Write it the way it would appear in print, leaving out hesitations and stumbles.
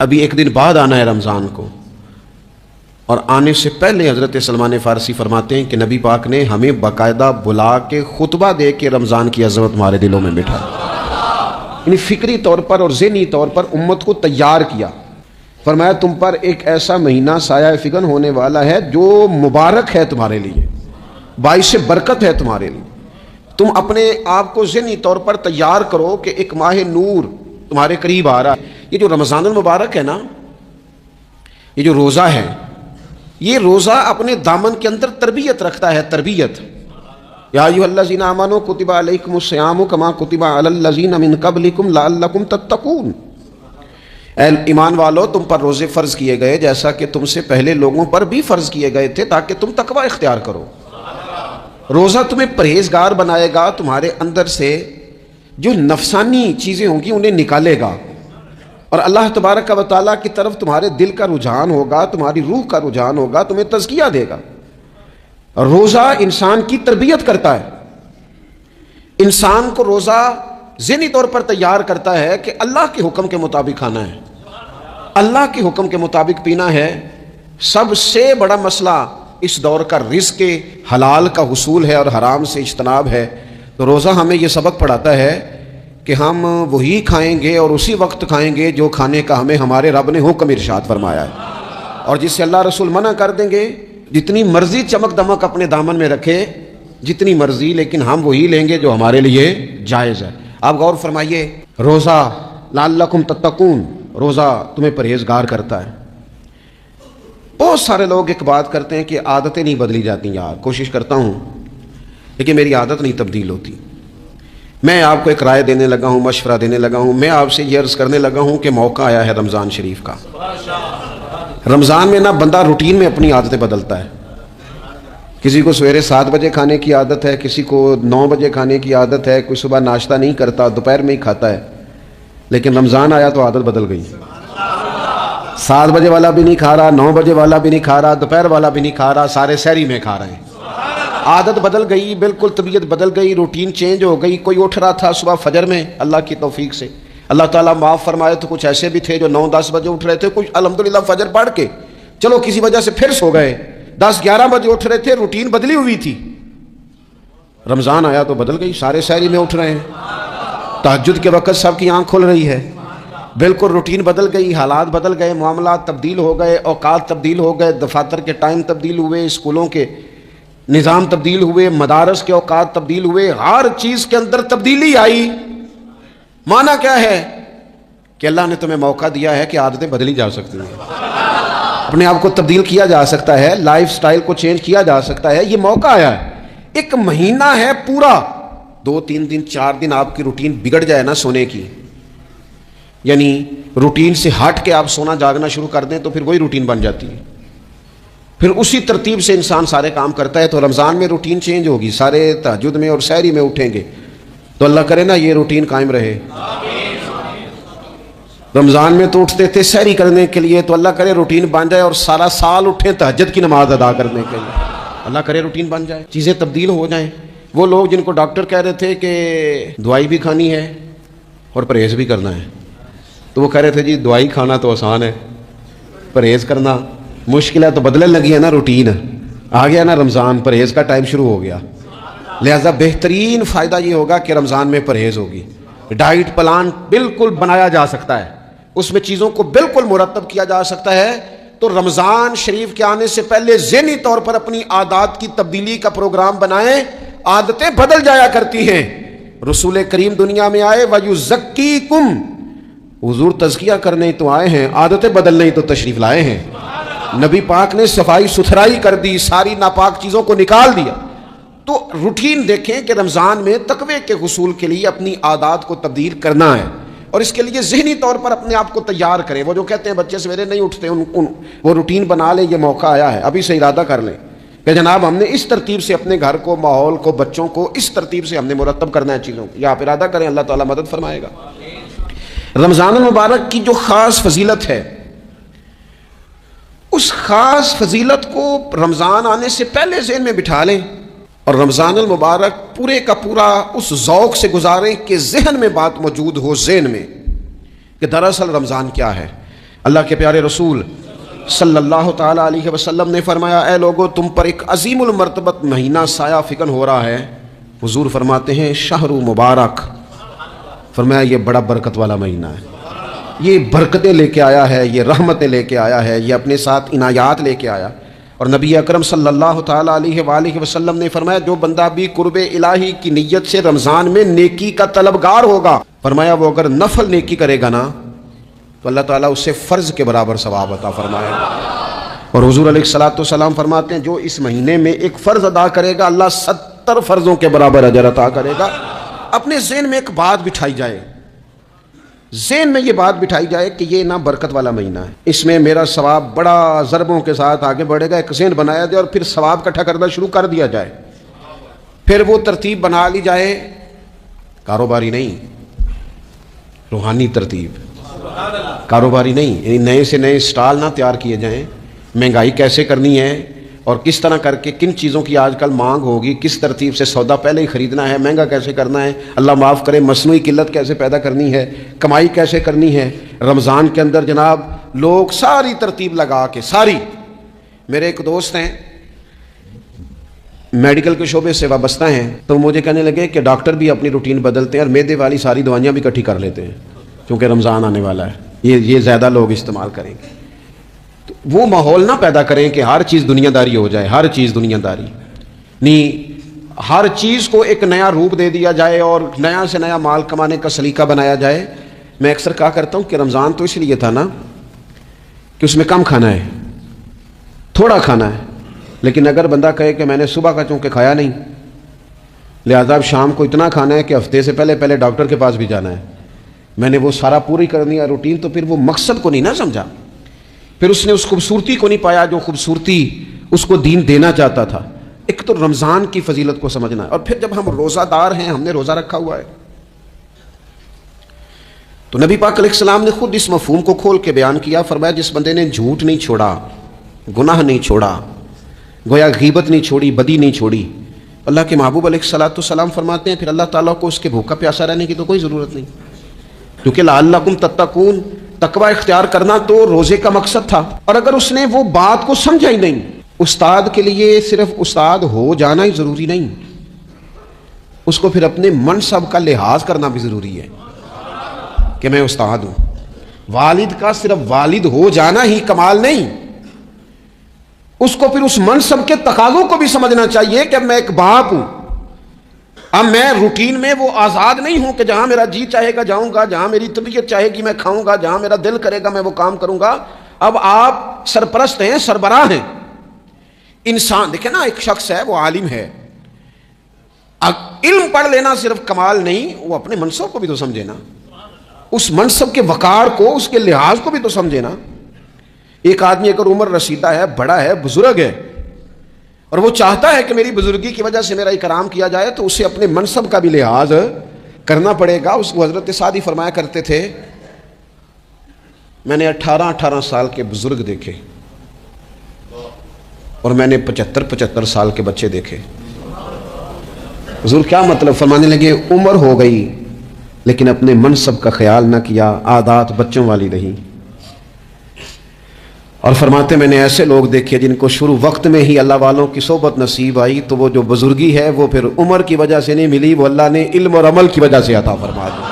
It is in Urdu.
ابھی ایک دن بعد آنا ہے رمضان کو، اور آنے سے پہلے حضرت سلمان فارسی فرماتے ہیں کہ نبی پاک نے ہمیں باقاعدہ بلا کے خطبہ دے کے رمضان کی عظمت ہمارے دلوں میں بٹھا، یعنی فکری طور پر اور ذہنی طور پر امت کو تیار کیا۔ فرمایا تم پر ایک ایسا مہینہ سایہ فگن ہونے والا ہے جو مبارک ہے تمہارے لیے، باعث برکت ہے تمہارے لیے۔ تم اپنے آپ کو ذہنی طور پر تیار کرو کہ ایک ماہ نور تمہارے قریب آ رہا ہے۔ یہ جو رمضان المبارک ہے نا، یہ جو روزہ ہے، یہ روزہ اپنے دامن کے اندر تربیت رکھتا ہے، تربیت۔ یا ایھا الذین آمنوا کتب علیکم الصیام کما کتب علی الذین من قبلکم لعلکم تتقون۔ اے ایمان والو، تم پر روزے فرض کیے گئے جیسا کہ تم سے پہلے لوگوں پر بھی فرض کیے گئے تھے تاکہ تم تقوی اختیار کرو۔ روزہ تمہیں پرہیزگار بنائے گا، تمہارے اندر سے جو نفسانی چیزیں ہوں گی انہیں نکالے گا، اور اللہ تبارک و تعالیٰ کی طرف تمہارے دل کا رجحان ہوگا، تمہاری روح کا رجحان ہوگا، تمہیں تزکیہ دے گا۔ روزہ انسان کی تربیت کرتا ہے، انسان کو روزہ ذہنی طور پر تیار کرتا ہے کہ اللہ کے حکم کے مطابق کھانا ہے، اللہ کے حکم کے مطابق پینا ہے۔ سب سے بڑا مسئلہ اس دور کا رزق حلال کا حصول ہے اور حرام سے اجتناب ہے۔ تو روزہ ہمیں یہ سبق پڑھاتا ہے کہ ہم وہی کھائیں گے اور اسی وقت کھائیں گے جو کھانے کا ہمیں ہمارے رب نے حکم ارشاد فرمایا ہے، اور جس سے اللہ رسول منع کر دیں گے جتنی مرضی چمک دمک اپنے دامن میں رکھے، جتنی مرضی، لیکن ہم وہی لیں گے جو ہمارے لیے جائز ہے۔ آپ غور فرمائیے، روزہ لعلکم تتقون، روزہ تمہیں پرہیزگار کرتا ہے۔ بہت سارے لوگ ایک بات کرتے ہیں کہ عادتیں نہیں بدلی جاتی۔ یار کوشش کرتا ہوں لیکن میری عادت نہیں تبدیل ہوتی۔ میں آپ کو ایک رائے دینے لگا ہوں، مشورہ دینے لگا ہوں، میں آپ سے یہ عرض کرنے لگا ہوں کہ موقع آیا ہے رمضان شریف کا۔ رمضان میں نا بندہ روٹین میں اپنی عادتیں بدلتا ہے۔ کسی کو سویرے 7 بجے کھانے کی عادت ہے، کسی کو 9 بجے کھانے کی عادت ہے، کوئی صبح ناشتہ نہیں کرتا، دوپہر میں ہی کھاتا ہے۔ لیکن رمضان آیا تو عادت بدل گئی، 7 بجے والا بھی نہیں کھا رہا، 9 بجے والا بھی نہیں کھا رہا، دوپہر والا بھی نہیں کھا رہا، سارے سحری میں کھا رہے ہیں۔ عادت بدل گئی، بالکل طبیعت بدل گئی، روٹین چینج ہو گئی۔ کوئی اٹھ رہا تھا صبح فجر میں، اللہ کی توفیق سے اللہ تعالیٰ معاف فرمائے تو کچھ ایسے بھی تھے جو 9-10 بجے اٹھ رہے تھے، کچھ الحمدللہ فجر پڑھ کے چلو کسی وجہ سے پھر سو گئے، 10-11 بجے اٹھ رہے تھے، روٹین بدلی ہوئی تھی۔ رمضان آیا تو بدل گئی، سارے سحری میں اٹھ رہے ہیں، تہجد کے وقت سب کی آنکھ کھل رہی ہے، بالکل روٹین بدل گئی، حالات بدل گئے، معاملات تبدیل ہو گئے، اوقات تبدیل ہو گئے، دفاتر کے ٹائم تبدیل ہوئے، اسکولوں کے نظام تبدیل ہوئے، مدارس کے اوقات تبدیل ہوئے، ہر چیز کے اندر تبدیلی آئی۔ معنی کیا ہے کہ اللہ نے تمہیں موقع دیا ہے کہ عادتیں بدلی جا سکتی ہیں، اپنے آپ کو تبدیل کیا جا سکتا ہے، لائف سٹائل کو چینج کیا جا سکتا ہے۔ یہ موقع آیا ہے، ایک مہینہ ہے پورا، 2-3 دن 4 دن آپ کی روٹین بگڑ جائے نا سونے کی، یعنی روٹین سے ہٹ کے آپ سونا جاگنا شروع کر دیں تو پھر وہی روٹین بن جاتی ہے، پھر اسی ترتیب سے انسان سارے کام کرتا ہے۔ تو رمضان میں روٹین چینج ہوگی، سارے تہجد میں اور سحری میں اٹھیں گے، تو اللہ کرے نا یہ روٹین قائم رہے۔ رمضان میں تو اٹھتے تھے سحری کرنے کے لیے، تو اللہ کرے روٹین بن جائے اور سارا سال اٹھیں تہجد کی نماز ادا کرنے کے لیے، اللہ کرے روٹین بن جائے، چیزیں تبدیل ہو جائیں۔ وہ لوگ جن کو ڈاکٹر کہہ رہے تھے کہ دوائی بھی کھانی ہے اور پرہیز بھی کرنا ہے، تو وہ کہہ رہے تھے جی دوائی کھانا تو آسان ہے، پرہیز کرنا مشکل ہے، تو بدلنے لگی ہے نا روٹین، آ گیا نا رمضان، پرہیز کا ٹائم شروع ہو گیا۔ لہذا بہترین فائدہ یہ ہوگا کہ رمضان میں پرہیز ہوگی، ڈائٹ پلان بالکل بنایا جا سکتا ہے، اس میں چیزوں کو بالکل مرتب کیا جا سکتا ہے۔ تو رمضان شریف کے آنے سے پہلے ذہنی طور پر اپنی عادات کی تبدیلی کا پروگرام بنائیں، عادتیں بدل جایا کرتی ہیں۔ رسول کریم دنیا میں آئے وَيُزَكِّيكُمْ، حضور تزکیہ کرنے تو آئے ہیں، عادتیں بدلنے ہی تو تشریف لائے ہیں۔ نبی پاک نے صفائی ستھرائی کر دی، ساری ناپاک چیزوں کو نکال دیا۔ تو روٹین دیکھیں کہ رمضان میں تقوی کے حصول کے لیے اپنی عادات کو تبدیل کرنا ہے، اور اس کے لیے ذہنی طور پر اپنے آپ کو تیار کریں۔ وہ جو کہتے ہیں بچے سویرے نہیں اٹھتے، وہ روٹین بنا لیں، یہ موقع آیا ہے، ابھی سے ارادہ کر لیں کہ جناب ہم نے اس ترتیب سے اپنے گھر کو، ماحول کو، بچوں کو اس ترتیب سے ہم نے مرتب کرنا ہے چیزوں کو، یا آپ ارادہ کریں، اللہ تعالیٰ مدد فرمائے گا۔ رمضان المبارک کی جو خاص فضیلت ہے، اس خاص فضیلت کو رمضان آنے سے پہلے ذہن میں بٹھا لیں، اور رمضان المبارک پورے کا پورا اس ذوق سے گزاریں کہ ذہن میں بات موجود ہو، ذہن میں، کہ دراصل رمضان کیا ہے۔ اللہ کے پیارے رسول صلی اللہ تعالیٰ علیہ وسلم نے فرمایا اے لوگو تم پر ایک عظیم المرتبت مہینہ سایہ فکن ہو رہا ہے. حضور فرماتے ہیں شہر مبارک. فرمایا یہ بڑا برکت والا مہینہ ہے, یہ برکتیں لے کے آیا ہے, یہ رحمتیں لے کے آیا ہے, یہ اپنے ساتھ عنایات لے کے آیا. اور نبی اکرم صلی اللہ تعالیٰ علیہ وآلہ وسلم نے فرمایا جو بندہ بھی قرب الہی کی نیت سے رمضان میں نیکی کا طلبگار ہوگا, فرمایا وہ اگر نفل نیکی کرے گا نا تو اللہ تعالیٰ اس سے فرض کے برابر ثواب عطا فرمائے. اور حضور علیہ الصلوۃ والسلام فرماتے ہیں جو اس مہینے میں ایک فرض ادا کرے گا اللہ 70 فرضوں کے برابر اجر عطا کرے گا. اپنے ذہن میں ایک بات بٹھائی جائے, ذہن میں یہ بات بٹھائی جائے کہ یہ نا برکت والا مہینہ ہے, اس میں میرا ثواب بڑا ضربوں کے ساتھ آگے بڑھے گا. ایک ذہن بنایا جائے اور پھر ثواب اکٹھا کرنا شروع کر دیا جائے. پھر وہ ترتیب بنا لی جائے, کاروباری نہیں, روحانی ترتیب, کاروباری نہیں, یعنی نئے سے نئے سٹال نہ تیار کیے جائیں. مہنگائی کیسے کرنی ہے اور کس طرح کر کے کن چیزوں کی آج کل مانگ ہوگی, کس ترتیب سے سودا پہلے ہی خریدنا ہے, مہنگا کیسے کرنا ہے, اللہ معاف کرے مصنوعی قلت کیسے پیدا کرنی ہے, کمائی کیسے کرنی ہے. رمضان کے اندر جناب لوگ ساری ترتیب لگا کے ساری. میرے ایک دوست ہیں میڈیکل کے شعبے سے وابستہ ہیں, تو مجھے کہنے لگے کہ ڈاکٹر بھی اپنی روٹین بدلتے ہیں اور معدے والی ساری دوائیاں بھی اکٹھی کر لیتے ہیں کیونکہ رمضان آنے والا ہے, یہ زیادہ لوگ استعمال کریں گے. تو وہ ماحول نہ پیدا کریں کہ ہر چیز دنیا داری ہو جائے, ہر چیز دنیا داری نہیں, ہر چیز کو ایک نیا روپ دے دیا جائے اور نیا سے نیا مال کمانے کا سلیقہ بنایا جائے. میں اکثر کہا کرتا ہوں کہ رمضان تو اس لیے تھا نا کہ اس میں کم کھانا ہے, تھوڑا کھانا ہے, لیکن اگر بندہ کہے کہ میں نے صبح کا چونکہ کھایا نہیں لہذا اب شام کو اتنا کھانا ہے کہ ہفتے سے پہلے ڈاکٹر کے پاس بھی جانا ہے, میں نے وہ سارا پوری کرنی ہے روٹین, تو پھر وہ مقصد کو نہیں نہ سمجھا, پھر اس نے اس خوبصورتی کو نہیں پایا جو خوبصورتی اس کو دین دینا چاہتا تھا. ایک تو رمضان کی فضیلت کو سمجھنا ہے, اور پھر جب ہم روزہ دار ہیں, ہم نے روزہ رکھا ہوا ہے, تو نبی پاک علیہ السلام نے خود اس مفہوم کو کھول کے بیان کیا. فرمایا جس بندے نے جھوٹ نہیں چھوڑا, گناہ نہیں چھوڑا, گویا غیبت نہیں چھوڑی, بدی نہیں چھوڑی, اللہ کے محبوب علیہ الصلوۃ والسلام فرماتے ہیں پھر اللہ تعالیٰ کو اس کے بھوکا پیاسا رہنے کی تو کوئی ضرورت نہیں, کیونکہ لعلکم تتقون, تقوی اختیار کرنا تو روزے کا مقصد تھا. اور اگر اس نے وہ بات کو سمجھا ہی نہیں, استاد کے لیے صرف استاد ہو جانا ہی ضروری نہیں, اس کو پھر اپنے منصب کا لحاظ کرنا بھی ضروری ہے کہ میں استاد ہوں. والد کا صرف والد ہو جانا ہی کمال نہیں, اس کو پھر اس منصب کے تقاضوں کو بھی سمجھنا چاہیے کہ اب میں ایک باپ ہوں, اب میں روٹین میں وہ آزاد نہیں ہوں کہ جہاں میرا جی چاہے گا جاؤں گا, جہاں میری طبیعت چاہے گی میں کھاؤں گا, جہاں میرا دل کرے گا میں وہ کام کروں گا. اب آپ سرپرست ہیں, سربراہ ہیں. انسان دیکھیں نا, ایک شخص ہے وہ عالم ہے, علم پڑھ لینا صرف کمال نہیں, وہ اپنے منصب کو بھی تو سمجھے نا, اس منصب کے وقار کو, اس کے لحاظ کو بھی تو سمجھے نا. ایک آدمی اگر عمر رسیدہ ہے, بڑا ہے, بزرگ ہے, اور وہ چاہتا ہے کہ میری بزرگی کی وجہ سے میرا اکرام کیا جائے, تو اسے اپنے منصب کا بھی لحاظ کرنا پڑے گا. اس کو حضرت سعدی فرمایا کرتے تھے میں نے 18 سال کے بزرگ دیکھے اور میں نے 75 سال کے بچے دیکھے. حضور کیا مطلب؟ فرمانے لگے عمر ہو گئی لیکن اپنے منصب کا خیال نہ کیا, عادات بچوں والی رہی. اور فرماتے میں نے ایسے لوگ دیکھے جن کو شروع وقت میں ہی اللہ والوں کی صحبت نصیب آئی, تو وہ جو بزرگی ہے وہ پھر عمر کی وجہ سے نہیں ملی, وہ اللہ نے علم اور عمل کی وجہ سے عطا فرما دی.